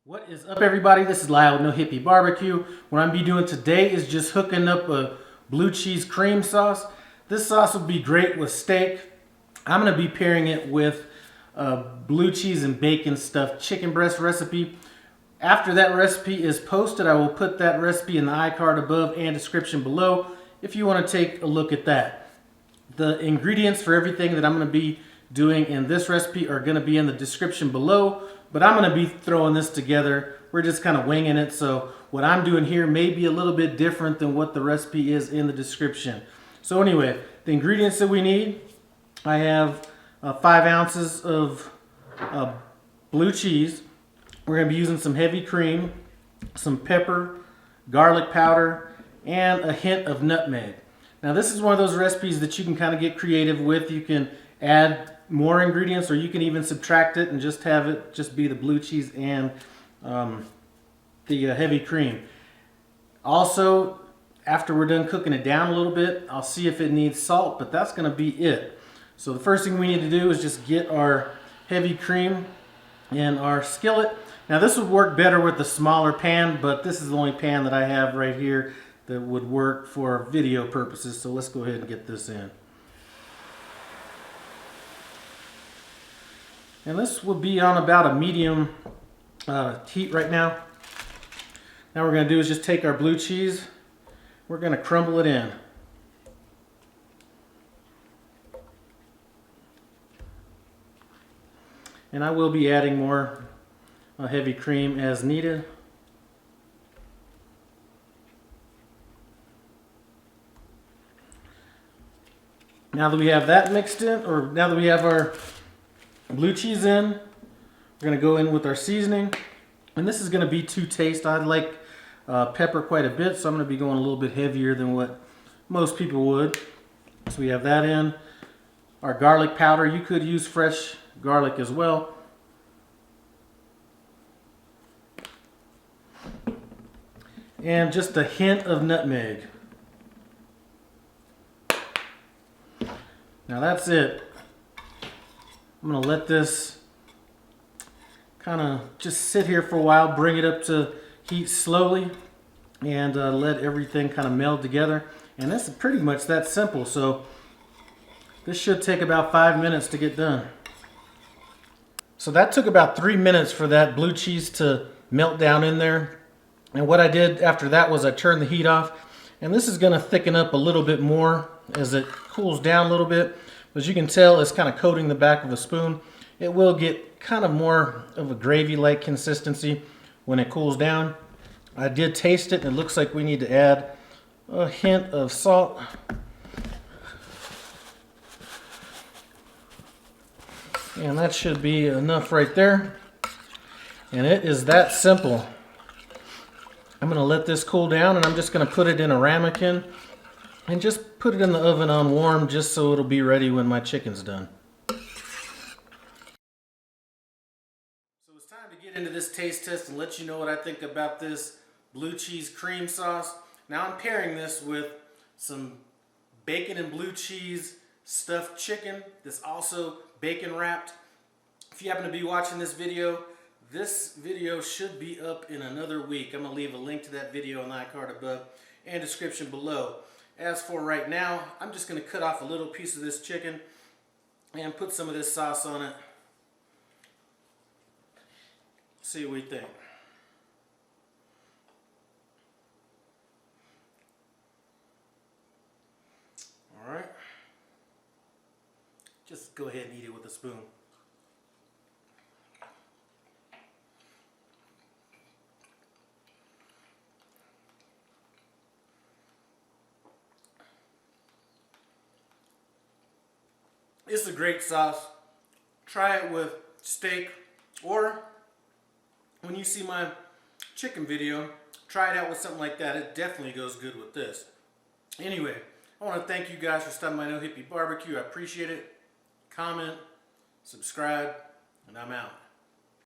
What is up, everybody? This is Lyle with No Hippie Barbecue. What I'm be doing today is just hooking up a blue cheese cream sauce. This sauce will be great with steak. I'm going to be pairing it with a blue cheese and bacon stuffed chicken breast recipe. After that recipe is posted, I will put that recipe in the iCard above and description below if you want to take a look at that. The ingredients for everything that I'm going to be doing in this recipe are going to be in the description below, but I'm going to be throwing this together. We're just kind of winging it, so what I'm doing here may be a little bit different than what the recipe is in the description. So anyway, the ingredients that we need, I have 5 ounces of blue cheese. We're going to be using some heavy cream, some pepper, garlic powder, and a hint of nutmeg. Now this is one of those recipes that you can kind of get creative with. You can add more ingredients, or you can even subtract it and just have it just be the blue cheese and the heavy cream. Also, after we're done cooking it down a little bit, I'll see if it needs salt, but that's going to be it. So the first thing we need to do is just get our heavy cream in our skillet. Now this would work better with the smaller pan, but this is the only pan that I have right here that would work for video purposes. So let's go ahead and get this in. And this will be on about a medium heat right now. Now what we're going to do is just take our blue cheese. We're going to crumble it in. And I will be adding more heavy cream as needed. Now that we have that mixed in, or now that we have our blue cheese in, we're going to go in with our seasoning. And this is going to be to taste. I like pepper quite a bit, so I'm going to be going a little bit heavier than what most people would. So we have that in. Our garlic powder, you could use fresh garlic as well. And just a hint of nutmeg. Now that's it. I'm going to let this kind of just sit here for a while, bring it up to heat slowly, and let everything kind of meld together. And that's pretty much that simple. So this should take about 5 minutes to get done. So that took about 3 minutes for that blue cheese to melt down in there. And what I did after that was I turned the heat off. And this is going to thicken up a little bit more as it cools down a little bit. As you can tell, it's kind of coating the back of a spoon. It will get kind of more of a gravy-like consistency when it cools down. I did taste it, and it looks like we need to add a hint of salt. And that should be enough right there. And it is that simple. I'm going to let this cool down, and I'm just going to put it in a ramekin and just put it in the oven on warm, just so it'll be ready when my chicken's done. So it's time to get into this taste test and let you know what I think about this blue cheese cream sauce. Now I'm pairing this with some bacon and blue cheese stuffed chicken that's also bacon wrapped. If you happen to be watching this video should be up in another week. I'm going to leave a link to that video on the iCard above and description below. As for right now, I'm just going to cut off a little piece of this chicken and put some of this sauce on it. See what we think. Alright. Just go ahead and eat it with a spoon. It's a great sauce. Try it with steak, or when you see my chicken video, try it out with something like that. It definitely goes good with this. Anyway, I want to thank you guys for stopping by No Hippie Barbecue. I appreciate it. Comment, subscribe, and I'm out.